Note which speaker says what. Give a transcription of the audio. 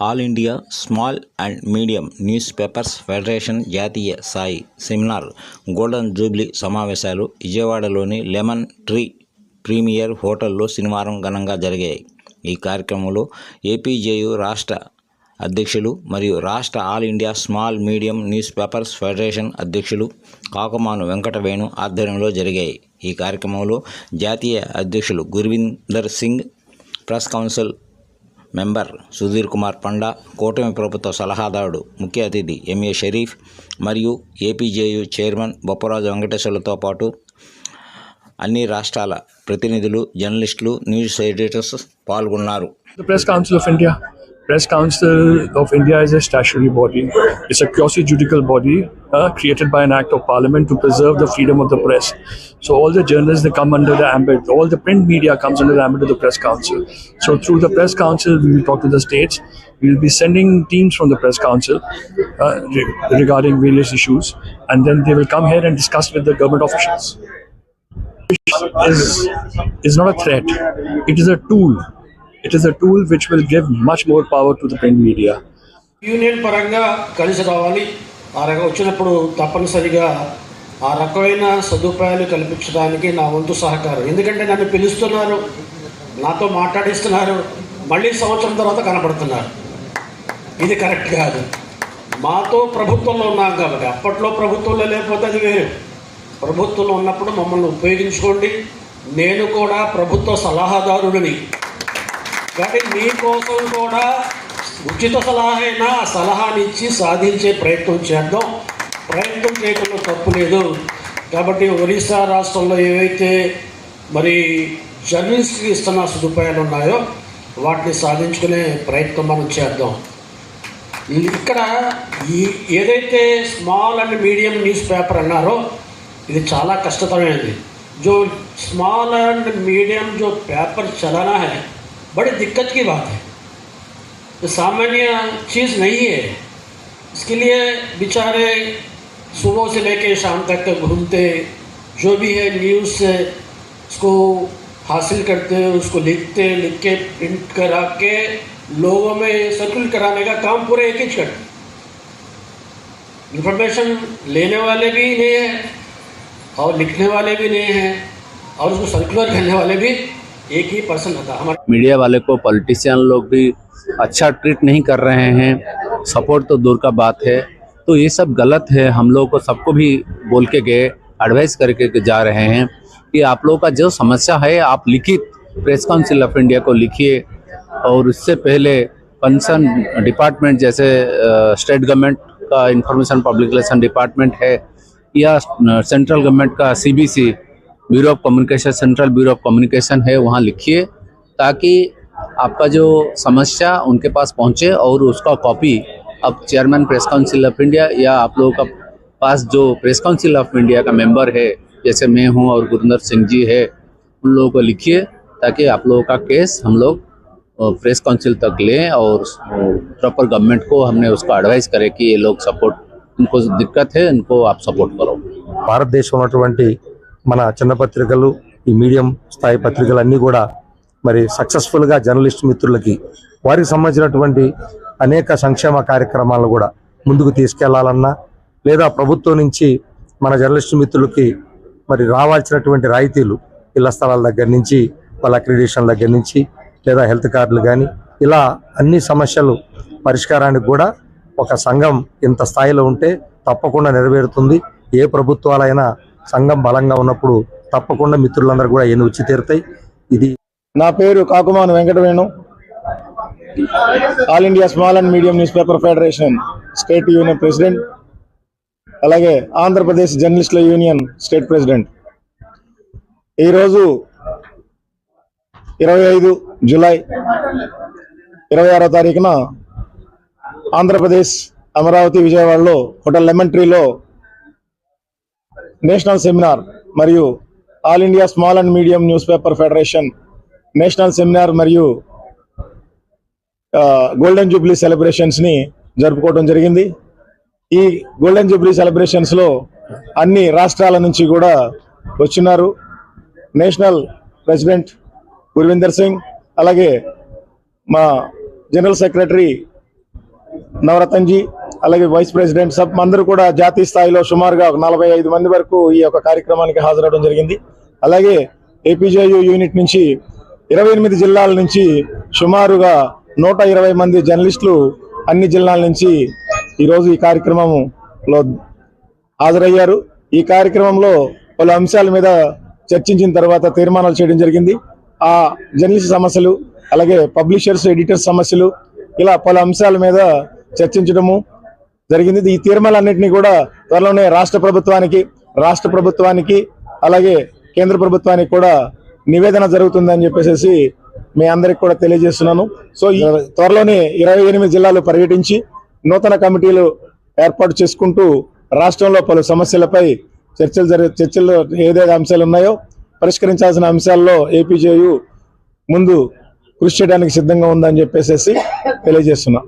Speaker 1: All India small and medium newspapers federation జాతీయ స్థాయి seminar golden Jubilee సమావేశాలు విజయవాడలోని లెమన్ ట్రీ ప్రీమియర్ హోటల్లో శనివారం ఘనంగా జరిగాయి. ఈ కార్యక్రమంలో ఏపీజేయు రాష్ట్ర అధ్యక్షులు మరియు రాష్ట్ర all India small medium newspapers federation అధ్యక్షులు కాకుమాను వెంకటవేణు ఆధ్వర్యంలో జరిగాయి. ఈ కార్యక్రమంలో జాతీయ అధ్యక్షులు Gurvinder Singh, press council member Sudhir Kumar Panda, కూటమి ప్రభుత్వ సలహాదారుడు ముఖ్య అతిథి ఎంఏ షరీఫ్ మరియు ఏపీజేయు చైర్మన్ బొప్పరాజు వెంకటేశ్వర్లతో పాటు అన్ని రాష్ట్రాల ప్రతినిధులు, జర్నలిస్టులు, న్యూస్ ఎడిటర్స్ పాల్గొన్నారు.
Speaker 2: Press Council of India is a statutory body. It's a quasi-judicial body created by an act of parliament to preserve the freedom of the press. So all the journalists, they come under the ambit, all the print media comes under the ambit of the Press Council. So through the Press Council, we will talk to the states. We will be sending teams from the Press Council regarding various issues, and then they will come here and discuss with the government officials. Is not a threat. It is a tool. It is a tool which will give much more power to the print media.
Speaker 3: Union పరంగా కలిసి రావాలి. ఆ రకం వచ్చినప్పుడు తప్పనిసరిగా ఆ రకమైన సదుపాయాలు కల్పించడానికి నా వంతు సహకారం. ఎందుకంటే నన్ను పిలుస్తున్నారు, నాతో మాట్లాడిస్తున్నారు, మళ్ళీ సంవత్సరం తర్వాత కనపడుతున్నారు. ఇది కరెక్ట్ కాదు. మాతో ప్రభుత్వంలో ఉన్నాం కాబట్టి, అప్పట్లో ప్రభుత్వంలో లేకపోతే అది వేరు. ప్రభుత్వంలో ఉన్నప్పుడు మమ్మల్ని ఉపయోగించుకోండి. నేను కూడా ప్రభుత్వ సలహాదారుడిని కాబట్టి మీకోసం కూడా ఉచిత సలహా అయినా సలహానిచ్చి సాధించే ప్రయత్నం చేద్దాం. ప్రయత్నం చేయకుండా తప్పు లేదు. కాబట్టి ఒరిస్సా రాష్ట్రంలో ఏవైతే మరి జర్నలిస్ట్కి ఇస్తున్న సదుపాయాలు ఉన్నాయో వాటిని సాధించుకునే ప్రయత్నం మనం చేద్దాం. ఇక్కడ ఏదైతే small and medium news paper అన్నారో ఇది చాలా కష్టతరమైనది. जो स्मॉल एंड मीडियम जो पेपर चलाना है बड़ी दिक्कत की बात है. तो सामान्य चीज़ नहीं है. इसके लिए बेचारे सुबह से लेकर शाम तक घूमते, जो भी है न्यूज़ से उसको हासिल करते, उसको लिखते, लिख के प्रिंट करा के लोगों में सर्कुलेट कराने का काम पूरे एक ही करते. इंफॉर्मेशन लेने वाले भी नहीं है और लिखने वाले भी नहीं हैं और उसको सर्कुलर करने वाले भी एक ही पर्सन होता है.
Speaker 4: मीडिया वाले को पॉलिटिशियन लोग भी अच्छा ट्रीट नहीं कर रहे हैं. सपोर्ट तो दूर का बात है. तो ये सब गलत है. हम लोग को सबको भी बोल के गए, एडवाइस करके जा रहे हैं कि आप लोगों का जो समस्या है आप लिखित प्रेस काउंसिल ऑफ इंडिया को लिखिए. और इससे पहले कंसर्न डिपार्टमेंट जैसे स्टेट गवर्नमेंट का इंफॉर्मेशन पब्लिक रिलेशन डिपार्टमेंट है या सेंट्रल गवर्नमेंट का CBC bureau of communication, central bureau of communication है, वहाँ लिखिए ताकि आपका जो समस्या उनके पास पहुँचे और उसका कॉपी अब chairman press council of India या आप लोगों का पास जो प्रेस काउंसिल ऑफ इंडिया का मेंबर है जैसे मैं हूँ और गुरविंदर सिंह जी है, उन लोगों को लिखिए ताकि आप लोगों का केस हम लोग प्रेस काउंसिल तक लें और प्रॉपर गवर्नमेंट को हमने उसका एडवाइस करें कि ये लोग सपोर्ट, इनको दिक्कत है, इनको आप सपोर्ट करो.
Speaker 5: భారతదేశంలో ఉన్నటువంటి మన చిన్న పత్రికలు, ఈ మీడియం స్థాయి పత్రికలు అన్నీ కూడా మరి సక్సెస్ఫుల్గా జర్నలిస్ట్ మిత్రులకి వారికి సంబంధించినటువంటి అనేక సంక్షేమ కార్యక్రమాలను కూడా ముందుకు తీసుకెళ్లాలన్నా లేదా ప్రభుత్వం నుంచి మన జర్నలిస్ట్ మిత్రులకి మరి రావాల్సినటువంటి రాయితీలు, ఇళ్ల స్థలాల దగ్గర నుంచి వాళ్ళ అక్రిడిటేషన్ దగ్గర నుంచి లేదా హెల్త్ కార్డులు కానీ ఇలా అన్ని సమస్యలు పరిష్కారానికి కూడా ఒక సంఘం ఇంత స్థాయిలో ఉంటే తప్పకుండా నెరవేరుతుంది. ఏ ప్రభుత్వాలైనా సంఘం బలంగా ఉన్నప్పుడు తప్పకుండా మిత్రులందరూ కూడా ఎన్ని వచ్చి తీరుతాయి. ఇది
Speaker 6: నా పేరు Kakumanu Venkatavenu, all India small and medium newspaper federation state union president, అలాగే ఆంధ్రప్రదేశ్ జర్నలిస్టుల యూనియన్ స్టేట్ ప్రెసిడెంట్. ఈరోజు 25 జూలై 26వ తారీఖున ఆంధ్రప్రదేశ్ అమరావతి విజయవాడలో హోటల్ లెమన్ ట్రీలో నేషనల్ సెమినార్ మరియు all India small and medium newspaper federation national seminar మరియు గోల్డెన్ జూబ్లీ సెలబ్రేషన్స్ని జరుపుకోవడం జరిగింది. ఈ గోల్డెన్ జూబ్లీ సెలబ్రేషన్స్లో అన్ని రాష్ట్రాల నుంచి కూడా వచ్చినారు. నేషనల్ ప్రెసిడెంట్ గుర్విందర్ సింగ్, అలాగే మా జనరల్ సెక్రటరీ నవరత్నజీ అలాగే వైస్ ప్రెసిడెంట్ సబ్ అందరూ కూడా జాతీయ స్థాయిలో సుమారుగా 45 మంది వరకు ఈ యొక్క కార్యక్రమానికి హాజరవడం జరిగింది. అలాగే ఏపీజేయు యూనిట్ నుంచి 28 జిల్లాల నుంచి సుమారుగా 120 మంది జర్నలిస్టులు అన్ని జిల్లాల నుంచి ఈరోజు ఈ కార్యక్రమంలో హాజరయ్యారు. ఈ కార్యక్రమంలో పలు అంశాల మీద చర్చించిన తర్వాత తీర్మానాలు చేయడం జరిగింది. ఆ జర్నలిస్ట్ సమస్యలు అలాగే పబ్లిషర్స్ ఎడిటర్స్ సమస్యలు ఇలా పలు అంశాల మీద చర్చించడము జరిగింది. ఈ తీర్మానాలన్నింటినీ కూడా త్వరలోనే రాష్ట్ర ప్రభుత్వానికి అలాగే కేంద్ర ప్రభుత్వానికి కూడా నివేదన జరుగుతుందని చెప్పేసి మీ అందరికి కూడా తెలియజేస్తున్నాను. సో ఈ త్వరలోనే 28 జిల్లాలు పర్యటించి నూతన కమిటీలు ఏర్పాటు చేసుకుంటూ రాష్ట్రంలో పలు సమస్యలపై చర్చలు ఏదైతే అంశాలు ఉన్నాయో పరిష్కరించాల్సిన అంశాల్లో ఏపీజేయు ముందు కృషి చేయడానికి సిద్ధంగా ఉందని చెప్పేసి తెలియజేస్తున్నాం.